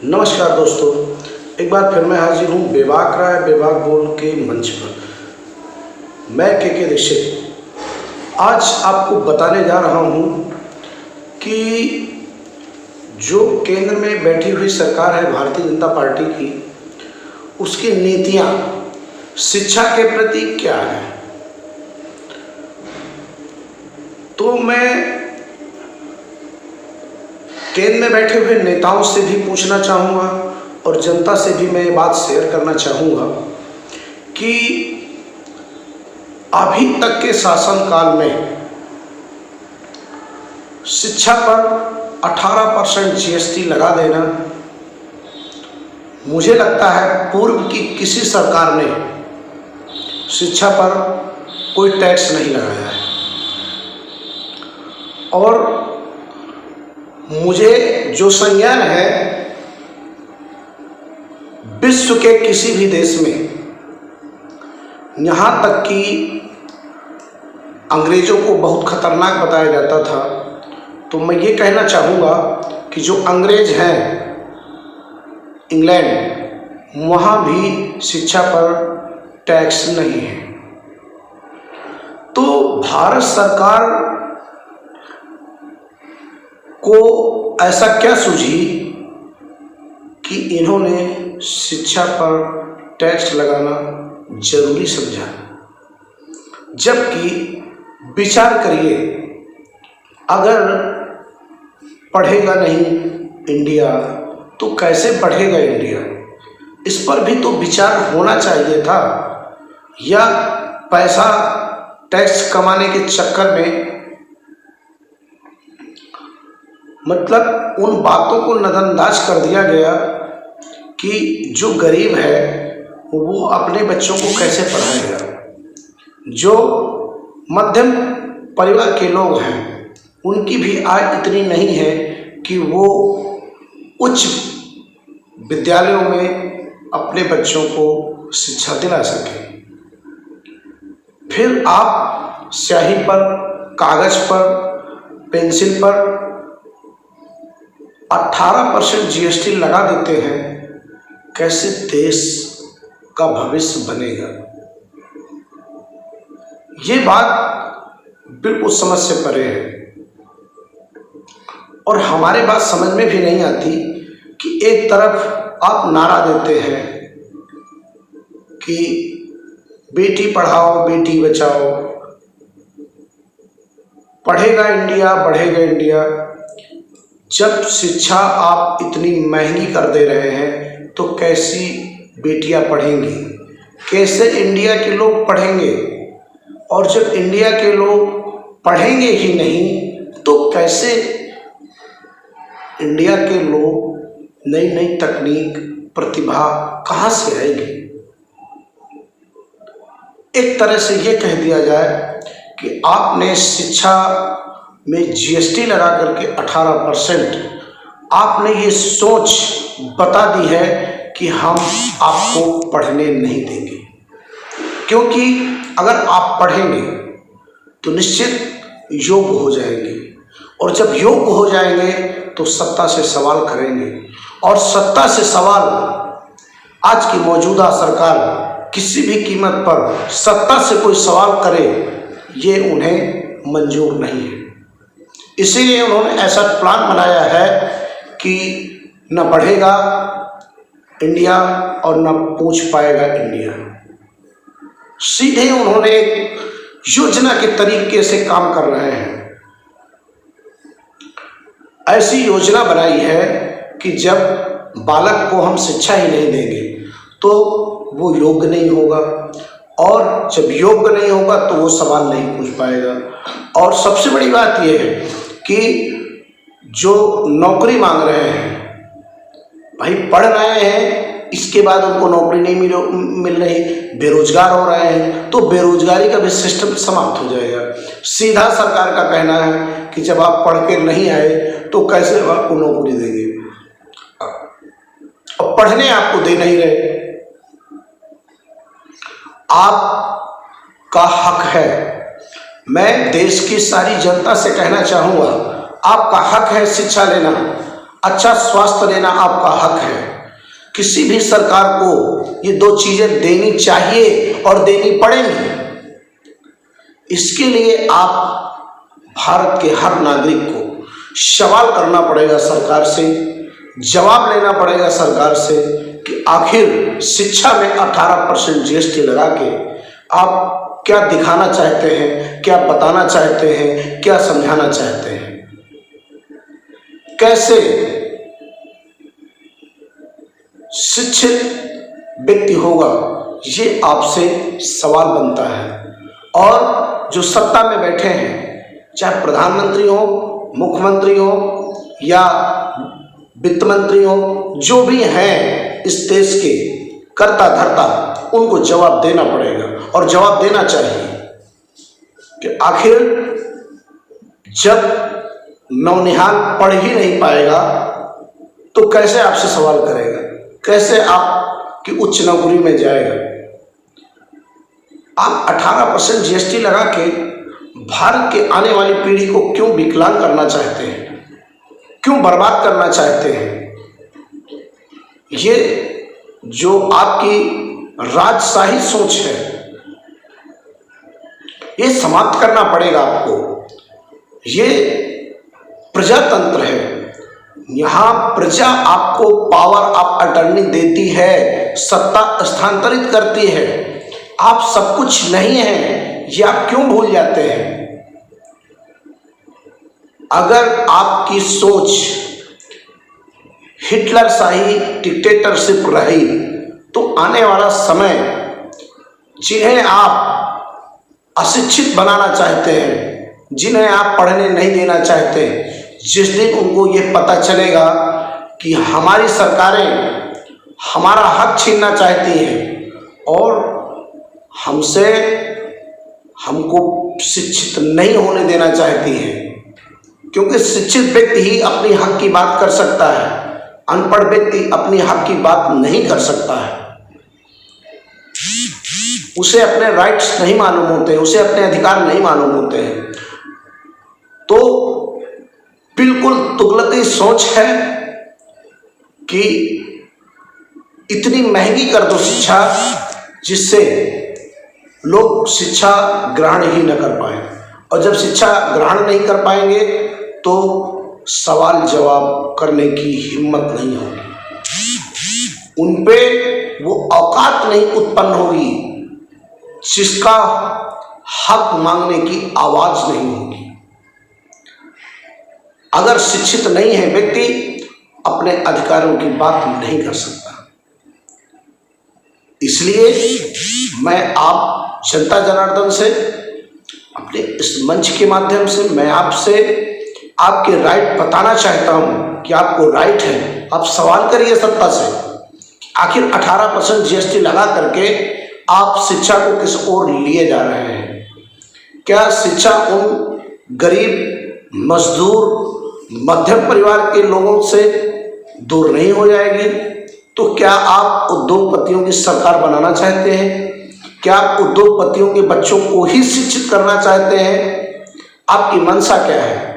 नमस्कार दोस्तों, एक बार फिर मैं हाजिर हूँ बेबाक राय बेबाक बोल के मंच पर। मैं के दीक्षित आज आपको बताने जा रहा हूँ कि जो केंद्र में बैठी हुई सरकार है भारतीय जनता पार्टी की, उसकी नीतियाँ शिक्षा के प्रति क्या है। तो मैं केंद्र में बैठे हुए नेताओं से भी पूछना चाहूँगा और जनता से भी मैं ये बात शेयर करना चाहूँगा कि अभी तक के शासनकाल में शिक्षा पर 18% GST लगा देना, मुझे लगता है पूर्व की किसी सरकार ने शिक्षा पर कोई टैक्स नहीं लगाया है। और मुझे जो संज्ञान है, विश्व के किसी भी देश में, यहाँ तक कि अंग्रेज़ों को बहुत खतरनाक बताया जाता था, तो मैं ये कहना चाहूँगा कि जो अंग्रेज हैं इंग्लैंड, वहाँ भी शिक्षा पर टैक्स नहीं है। तो भारत सरकार को ऐसा क्या सूझी कि इन्होंने शिक्षा पर टैक्स लगाना जरूरी समझा। जबकि विचार करिए, अगर पढ़ेगा नहीं इंडिया तो कैसे बढ़ेगा इंडिया, इस पर भी तो विचार होना चाहिए था। या पैसा टैक्स कमाने के चक्कर में मतलब उन बातों को नज़रअंदाज कर दिया गया कि जो गरीब है वो अपने बच्चों को कैसे पढ़ाएगा, जो मध्यम परिवार के लोग हैं उनकी भी आय इतनी नहीं है कि वो उच्च विद्यालयों में अपने बच्चों को शिक्षा दिला सके। फिर आप स्याही पर, कागज पर, पेंसिल पर 18% GST लगा देते हैं। कैसे देश का भविष्य बनेगा? ये बात बिल्कुल समझ से परे है। और हमारे बात समझ में भी नहीं आती कि एक तरफ आप नारा देते हैं कि बेटी पढ़ाओ बेटी बचाओ, पढ़ेगा इंडिया बढ़ेगा इंडिया। जब शिक्षा आप इतनी महंगी कर दे रहे हैं तो कैसी बेटियां पढ़ेंगी, कैसे इंडिया के लोग पढ़ेंगे? और जब इंडिया के लोग पढ़ेंगे ही नहीं तो कैसे इंडिया के लोग नई नई तकनीक, प्रतिभा कहाँ से आएगी? एक तरह से ये कह दिया जाए कि आपने शिक्षा में GST लगा करके 18% आपने ये सोच बता दी है कि हम आपको पढ़ने नहीं देंगे। क्योंकि अगर आप पढ़ेंगे तो निश्चित योग्य हो जाएंगे, और जब योग्य हो जाएंगे तो सत्ता से सवाल करेंगे। और सत्ता से सवाल आज की मौजूदा सरकार किसी भी कीमत पर सत्ता से कोई सवाल करे, ये उन्हें मंजूर नहीं है। इसीलिए उन्होंने ऐसा प्लान बनाया है कि न बढ़ेगा इंडिया और न पूछ पाएगा इंडिया। सीधे उन्होंने एक योजना के तरीके से काम कर रहे हैं। ऐसी योजना बनाई है कि जब बालक को हम शिक्षा ही नहीं देंगे तो वो योग्य नहीं होगा, और जब योग्य नहीं होगा तो वो सवाल नहीं पूछ पाएगा। और सबसे बड़ी बात यह है कि जो नौकरी मांग रहे हैं, भाई पढ़ रहे हैं, इसके बाद उनको नौकरी नहीं मिल रही, बेरोजगार हो रहे हैं, तो बेरोजगारी का भी सिस्टम समाप्त हो जाएगा। सीधा सरकार का कहना है कि जब आप पढ़ के नहीं आए तो कैसे आपको नौकरी देंगे, और पढ़ने आपको दे नहीं रहे। आपका हक है, मैं देश की सारी जनता से कहना चाहूँगा, आपका हक है शिक्षा लेना। अच्छा स्वास्थ्य लेना आपका हक है। किसी भी सरकार को ये दो चीजें देनी चाहिए और देनी पड़ेंगी। इसके लिए आप भारत के हर नागरिक को सवाल करना पड़ेगा सरकार से, जवाब लेना पड़ेगा सरकार से कि आखिर शिक्षा में 18% जीएसटी लगा के आप क्या दिखाना चाहते हैं, क्या बताना चाहते हैं, क्या समझाना चाहते हैं। कैसे शिक्षित व्यक्ति होगा, ये आपसे सवाल बनता है। और जो सत्ता में बैठे हैं, चाहे प्रधानमंत्री हो, मुख्यमंत्री हो या वित्त मंत्री हो, जो भी हैं इस देश के कर्ता धर्ता, उनको जवाब देना पड़ेगा और जवाब देना चाहिए कि आखिर जब नौनिहाल पढ़ ही नहीं पाएगा तो कैसे आपसे सवाल करेगा, कैसे आपकी उच्च नौकरी में जाएगा। आप 18% जीएसटी लगा के भारत के आने वाली पीढ़ी को क्यों विकलांग करना चाहते हैं, क्यों बर्बाद करना चाहते हैं। ये जो आपकी राजशाही सोच है, ये समाप्त करना पड़ेगा आपको। ये प्रजातंत्र है, यहाँ प्रजा आपको पावर ऑफ अटर्नी देती है, सत्ता स्थानांतरित करती है। आप सब कुछ नहीं हैं, ये आप क्यों भूल जाते हैं। अगर आपकी सोच हिटलर शाही डिक्टेटरशिप रही तो आने वाला समय जिन्हें आप अशिक्षित बनाना चाहते हैं, जिन्हें आप पढ़ने नहीं देना चाहते, जिस दिन उनको ये पता चलेगा कि हमारी सरकारें हमारा हक छीनना चाहती हैं और हमको शिक्षित नहीं होने देना चाहती हैं, क्योंकि शिक्षित व्यक्ति ही अपनी हक की बात कर सकता है, अनपढ़ व्यक्ति अपनी हक की बात नहीं कर सकता है। उसे अपने राइट्स नहीं मालूम होते, उसे अपने अधिकार नहीं मालूम होते हैं। तो बिल्कुल तुगलकी सोच है कि इतनी महंगी कर दो शिक्षा जिससे लोग शिक्षा ग्रहण ही न कर पाए, और जब शिक्षा ग्रहण नहीं कर पाएंगे तो सवाल जवाब करने की हिम्मत नहीं होगी, उनपे वो औकात नहीं उत्पन्न होगी, जिसका हक मांगने की आवाज नहीं होगी। अगर शिक्षित नहीं है व्यक्ति, अपने अधिकारों की बात नहीं कर सकता। इसलिए मैं आप जनता जनार्दन से, अपने इस मंच के माध्यम से मैं आपसे आपके राइट बताना चाहता हूं कि आपको राइट है। आप सवाल करिए सत्ता से, आखिर 18% जीएसटी लगा करके आप शिक्षा को किस ओर लिए जा रहे हैं। क्या शिक्षा उन गरीब, मजदूर, मध्यम परिवार के लोगों से दूर नहीं हो जाएगी? तो क्या आप उद्योगपतियों की सरकार बनाना चाहते हैं? क्या आप उद्योगपतियों के बच्चों को ही शिक्षित करना चाहते हैं? आपकी मंशा क्या है?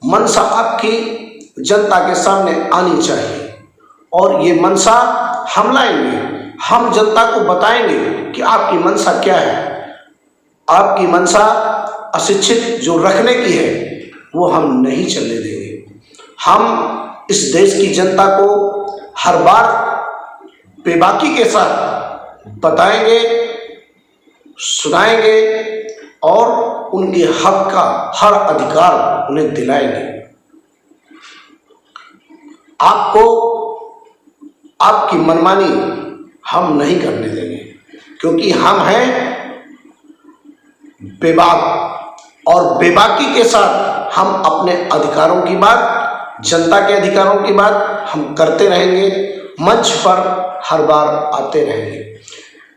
मंशा आपकी जनता के सामने आनी चाहिए, और ये मंशा हम लाएंगे, हम जनता को बताएंगे कि आपकी मंशा क्या है। आपकी मंशा अशिक्षित जो रखने की है वो हम नहीं चलने देंगे। हम इस देश की जनता को हर बार बेबाकी के साथ बताएंगे, सुनाएंगे और उनके हक का हर अधिकार उन्हें दिलाएंगे। आपको आपकी मनमानी हम नहीं करने देंगे, क्योंकि हम हैं बेबाक, और बेबाकी के साथ हम अपने अधिकारों की बात, जनता के अधिकारों की बात हम करते रहेंगे, मंच पर हर बार आते रहेंगे।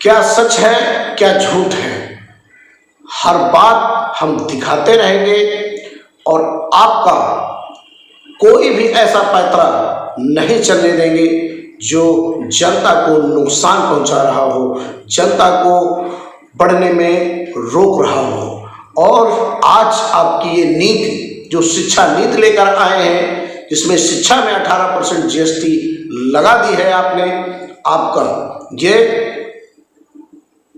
क्या सच है, क्या झूठ है, हर बात हम दिखाते रहेंगे, और आपका कोई भी ऐसा पैतरा नहीं चलने देंगे जो जनता को नुकसान पहुंचा रहा हो, जनता को बढ़ने में रोक रहा हो। और आज आपकी ये नीति, जो शिक्षा नीति लेकर आए हैं, जिसमें शिक्षा में 18% जीएसटी लगा दी है आपने। आपका ये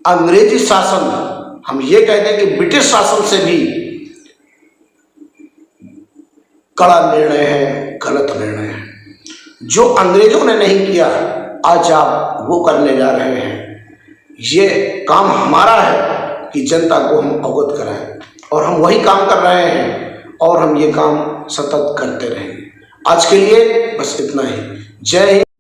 अंग्रेजी शासन, हम ये कहते हैं कि ब्रिटिश शासन से भी कड़ा निर्णय है, गलत निर्णय है। जो अंग्रेजों ने नहीं किया आज आप वो करने जा रहे हैं। ये काम हमारा है कि जनता को हम अवगत कराएं, और हम वही काम कर रहे हैं और हम ये काम सतत करते रहेंगे। आज के लिए बस इतना ही। जय हिंद।